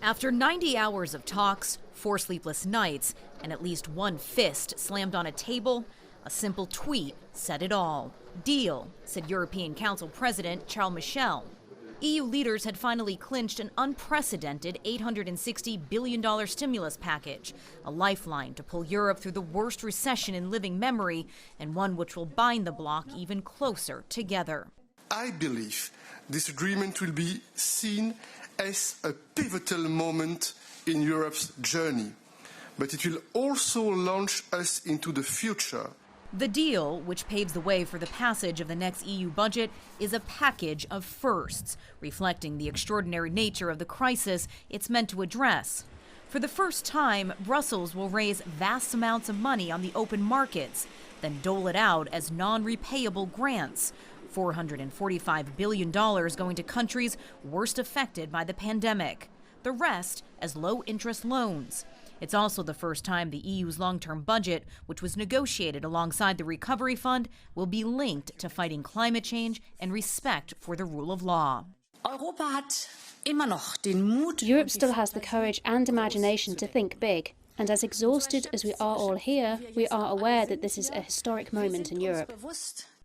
After 90 hours of talks, 4 sleepless nights, and at least one fist slammed on a table, a simple tweet said it all. Deal, said European Council President Charles Michel. EU leaders had finally clinched an unprecedented $860 billion stimulus package, a lifeline to pull Europe through the worst recession in living memory, and one which will bind the bloc even closer together. I believe this agreement will be seen as a pivotal moment in Europe's journey, but it will also launch us into the future. The deal, which paves the way for the passage of the next EU budget, is a package of firsts, reflecting the extraordinary nature of the crisis it's meant to address. For the first time, Brussels will raise vast amounts of money on the open markets, then dole it out as non-repayable grants. $445 billion going to countries worst affected by the pandemic. The rest as low-interest loans. It's also the first time the EU's long-term budget, which was negotiated alongside the Recovery Fund, will be linked to fighting climate change and respect for the rule of law. Europe still has the courage and imagination to think big. And as exhausted as we are all here, we are aware that this is a historic moment in Europe.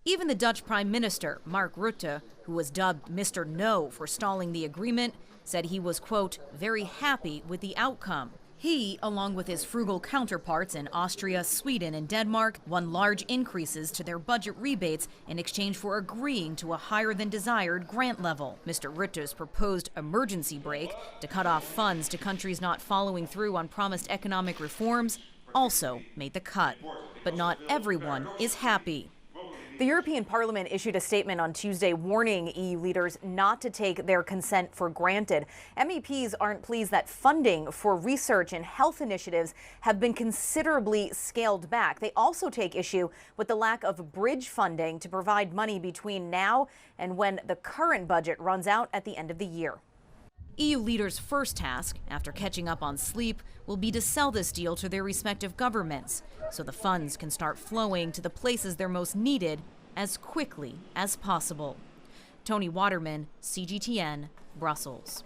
Even the Dutch Prime Minister, Mark Rutte, who was dubbed Mr. No for stalling the agreement, said he was, quote, very happy with the outcome. He, along with his frugal counterparts in Austria, Sweden, and Denmark, won large increases to their budget rebates in exchange for agreeing to a higher-than-desired grant level. Mr. Rutte's proposed emergency brake to cut off funds to countries not following through on promised economic reforms also made the cut. But not everyone is happy. The European Parliament issued a statement on Tuesday warning EU leaders not to take their consent for granted. MEPs aren't pleased that funding for research and health initiatives have been considerably scaled back. They also take issue with the lack of bridge funding to provide money between now and when the current budget runs out at the end of the year. EU leaders' first task, after catching up on sleep, will be to sell this deal to their respective governments, so the funds can start flowing to the places they're most needed as quickly as possible. Tony Waterman, CGTN, Brussels.